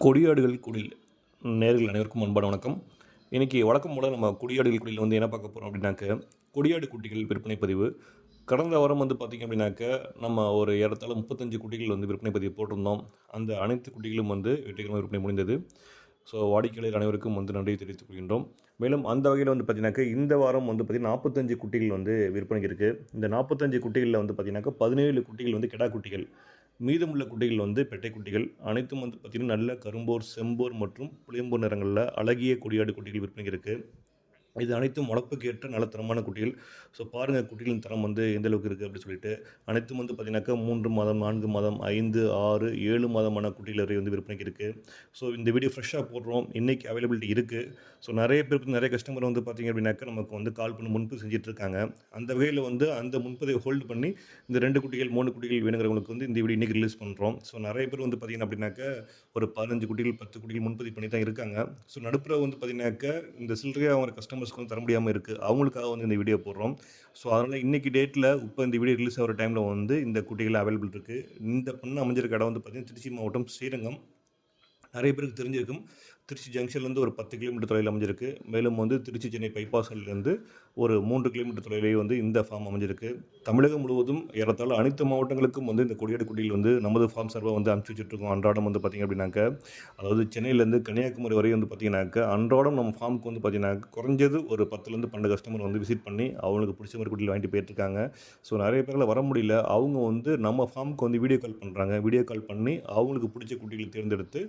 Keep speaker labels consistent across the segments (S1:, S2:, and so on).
S1: கொடியாடுகள் குடில் நேயர்கள் அனைவருக்கும் அன்பான வணக்கம். இன்றைக்கி வழக்கம் போல் நம்ம கொடியாடுகள் குடியில் வந்து என்ன பார்க்க போகிறோம் அப்படின்னாக்க, கொடியாடு குட்டிகள் விற்பனை பதிவு. கடந்த வாரம் வந்து பார்த்திங்க அப்படின்னாக்க, நம்ம ஒரு ஏறத்தாழ 35 குட்டிகள் வந்து விற்பனை பதிவு போட்டிருந்தோம். அந்த அனைத்து குட்டிகளும் வந்து வெற்றிகரமாக விற்பனை முடிந்தது. ஸோ வாடிக்கையாளர் அனைவருக்கும் வந்து நன்றி தெரிவித்துக் கொள்கின்றோம். மேலும் அந்த வகையில் வந்து பார்த்திங்கனாக்கா, இந்த வாரம் வந்து பார்த்திங்கன்னா 45 குட்டிகள் வந்து விற்பனைக்கு இருக்குது. இந்த 45 குட்டிகளில் வந்து பார்த்திங்கனாக்கா 17 குட்டிகள் வந்து கிடா குட்டிகள். மீதமுள்ள குட்டிகள் வந்து பெட்டை குட்டிகள். அனைத்தும் வந்து பார்த்திங்கன்னா நல்ல கரும்போர், செம்போர் மற்றும் புளியம்போர் நிறங்களில் அழகிய கொடியாடு குட்டிகள் விற்பனைக்கு இருக்குது. இது அனைத்தும் வளர்ப்புக்கு ஏற்ற நல்ல தரமான குட்டிகள். ஸோ பாருங்கள் குட்டிகளின் தரம் வந்து எந்த அளவுக்கு இருக்குது அப்படின்னு சொல்லிட்டு. அனைத்தும் வந்து பார்த்திங்கனாக்கா 3 மாதம், 4 மாதம், 5, 6, 7 மாதமான குட்டிகள் வரை வந்து விற்பனைக்கு இருக்குது. ஸோ இந்த வீடியோ ஃப்ரெஷ்ஷாக போடுறோம். இன்றைக்கி அவைலபிலிட்டி இருக்குது. ஸோ நிறைய பேருக்கு நிறைய கஸ்டமர் வந்து பார்த்திங்க அப்படின்னாக்கா நமக்கு வந்து கால் பண்ணி முன்பதிவு செஞ்சிட்ருக்காங்க. அந்த வகையில் வந்து அந்த முன்பதிவை ஹோல்டு பண்ணி இந்த 2 குட்டிகள் 3 குட்டிகள் வேணுங்கிறவங்களுக்கு வந்து இந்த வீடியோ இன்றைக்கி ரிலீஸ் பண்ணுறோம். ஸோ நிறைய பேர் வந்து பார்த்திங்க அப்படின்னாக்கா ஒரு 15 குட்டிகள் 10 குட்டிகள் முன்பதிவு பண்ணி தான் இருக்காங்க. ஸோ நடுப்புற வந்து பார்த்திங்கனாக்கா இந்த சில்லறையாக அவங்க கஸ்டமர்ஸ்க்கு வந்து தர முடியாமல் இருக்குது. அவங்களுக்காக வந்து இந்த வீடியோ போடுறோம். ஸோ அதனால் இன்றைக்கி டேட்டில் இப்போ இந்த வீடியோ ரிலீஸ் ஆகிற டைமில் வந்து இந்த குட்டிகள் அவைலபிள் இருக்குது. இந்த பண்ண அமைஞ்சிருக்க இடம் வந்து பார்த்திங்கன்னா திருச்சி மாவட்டம் ஸ்ரீரங்கம். நிறைய பேருக்கு தெரிஞ்சிருக்கும். திருச்சி ஜங்ஷன்லேருந்து ஒரு 10 கிலோமீட்டர் தொலைவில் அமைஞ்சிருக்கு. மேலும் வந்து திருச்சி சென்னை பைபாஸ்லேருந்து ஒரு 3 கிலோமீட்டர் தொலைவிலே வந்து இந்த ஃபார்ம் அமைஞ்சிருக்கு. தமிழகம் முழுவதும் ஏறத்தாழ அனைத்து மாவட்டங்களுக்கும் வந்து இந்த கொடியாடு குட்டிகள் வந்து நமது ஃபார்ம் சார்பாக வந்து அனுப்பிச்சி வச்சுட்ருக்கோம். அன்றாடம் வந்து பார்த்திங்க அப்படின்னாக்க, அதாவது சென்னையிலேருந்து கன்னியாகுமரி வரை வந்து பார்த்திங்கனாக்கா அன்றாடம் நம்ம ஃபார்முக்கு வந்து பார்த்திங்கனாக்கா குறைஞ்சது ஒரு 10லேருந்து 12 கஸ்டமர் வந்து விசிட் பண்ணி அவங்களுக்கு பிடிச்ச மாதிரி குட்டிகள் வாங்கிட்டு போயிட்டுருக்காங்க. ஸோ நிறைய பேரில் வர முடியல. அவங்க வந்து நம்ம ஃபார்முக்கு வந்து வீடியோ கால் பண்ணுறாங்க. வீடியோ கால் பண்ணி அவங்களுக்கு பிடிச்ச குட்டிகளை தேர்ந்தெடுத்து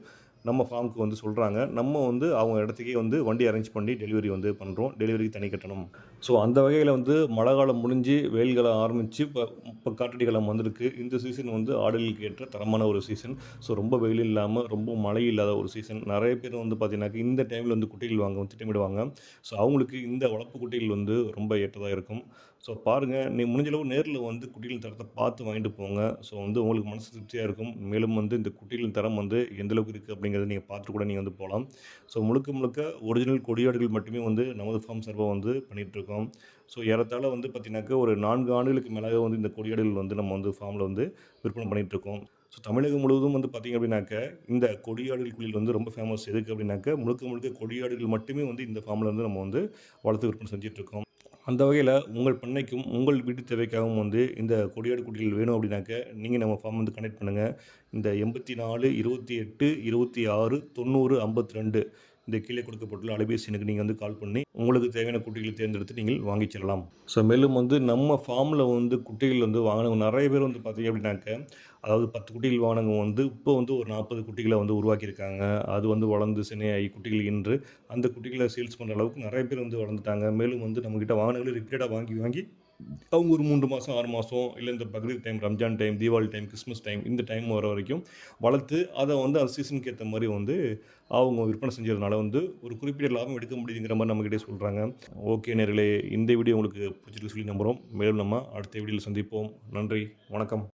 S1: நம்ம ஃபார்முக்கு வந்து சொல்கிறாங்க. நம்ம வந்து அவங்க இடத்துக்கே வந்து வண்டி அரேஞ்ச் பண்ணி டெலிவரி வந்து பண்ணுறோம். டெலிவரிக்கு தனி கட்டணம். ஸோ அந்த வகையில் வந்து மழை காலம் முடிஞ்சு வெயில் காலம் ஆரம்பித்து இப்போ காற்றடி காலம் வந்திருக்கு. இந்த சீசன் வந்து ஆடுகளுக்கு ஏற்ற தரமான ஒரு சீசன். ஸோ ரொம்ப வெயில் இல்லாமல் ரொம்ப மழை இல்லாத ஒரு சீசன். நிறைய பேர் வந்து பார்த்திங்கனாக்கா இந்த டைமில் வந்து குட்டிகள் வாங்க திட்டமிடுவாங்க. ஸோ அவங்களுக்கு இந்த வளர்ப்பு குட்டிகள் வந்து ரொம்ப ஏற்றதாக இருக்கும். ஸோ பாருங்கள், நீ முடிஞ்சளவு நேரில் வந்து குட்டிகளின் தரத்தை பார்த்து வாங்கிட்டு போங்க. ஸோ வந்து உங்களுக்கு மனசு திருப்தியாக இருக்கும். மேலும் வந்து இந்த குட்டிகளின் தரம் வந்து எந்தளவுக்கு இருக்குது அப்படிங்கிறத நீங்கள் பார்த்துட்டு கூட நீங்கள் வந்து போகலாம். ஸோ முழுக்க முழுக்க ஒரிஜினல் கொடியாடுகள் மட்டுமே வந்து நமது ஃபார்ம் சார்பாக வந்து பண்ணிகிட்ருக்கோம். ஸோ ஏறத்தாழ வந்து பார்த்திங்கனாக்கா ஒரு 4 ஆண்டுகளுக்கு மேலாக வந்து இந்த கொடியாடுகள் வந்து நம்ம வந்து ஃபார்மில் வந்து விற்பனை பண்ணிகிட்ருக்கோம். ஸோ தமிழகம் முழுவதும் வந்து பார்த்திங்க அப்படின்னாக்க இந்த கொடியாடுகள் குழியில் வந்து ரொம்ப ஃபேமஸ். எதுக்கு அப்படின்னாக்க முழுக்க முழுக்க கொடியாடுகள் மட்டுமே வந்து இந்த ஃபார்மில் வந்து நம்ம வந்து வளர்த்து விற்பனை செஞ்சிட்ருக்கோம். அந்த வகையில் உங்கள் பண்ணைக்கும் உங்கள் வீட்டு தேவைக்காகவும் வந்து இந்த கொடியாடு குட்டிகள் வேணும் அப்படின்னாக்க நீங்கள் நம்ம ஃபார்ம் வந்து கனெக்ட் பண்ணுங்கள். இந்த 84 28 26 90 52 இந்த கீழே கொடுக்கப்பட்டுள்ள அலைபேசி எண்ணுக்கு நீங்கள் வந்து கால் பண்ணி உங்களுக்கு தேவையான குட்டிகளை தேர்ந்தெடுத்து நீங்கள் வாங்கிச் செல்லலாம். ஸோ மேலும் வந்து நம்ம ஃபார்மில் வந்து குட்டிகள் வந்து வாங்கினவங்க நிறைய பேர் வந்து பார்த்திங்க அப்படின்னாக்க, அதாவது 10 குட்டிகள் வாங்கினவங்க வந்து இப்போ வந்து ஒரு 40 குட்டிகளை வந்து உருவாக்கியிருக்காங்க. அது வந்து வளர்ந்து சினையாகி குட்டிகள் ஈன்று அந்த குட்டிகளை சேல்ஸ் பண்ணுற அளவுக்கு நிறைய பேர் வந்து வளர்ந்துட்டாங்க. மேலும் வந்து நம்மக்கிட்ட வாங்கினவங்களே ரிப்பீட்டடாக வாங்கி வாங்கி அவங்க ஒரு 3 மாதம் 6 மாதம் இல்லை இந்த Bakrid time, Ramzan time, Deepavali time, Christmas time இந்த டைம் வர வரைக்கும் வளர்த்து அதை வந்து அந்த சீசனுக்கு ஏற்ற மாதிரி வந்து அவங்க விற்பனை செஞ்சதுனால வந்து ஒரு குறிப்பிட்ட லாபம் எடுக்க முடியுங்கிற மாதிரி நம்மக்கிட்டே சொல்கிறாங்க. ஓகே நேயர்களே, இந்த வீடியோ உங்களுக்கு பிடிச்சிருக்கு சொல்லி நம்புகிறோம். மேலும் நம்ம அடுத்த வீடியோவில் சந்திப்போம். நன்றி, வணக்கம்.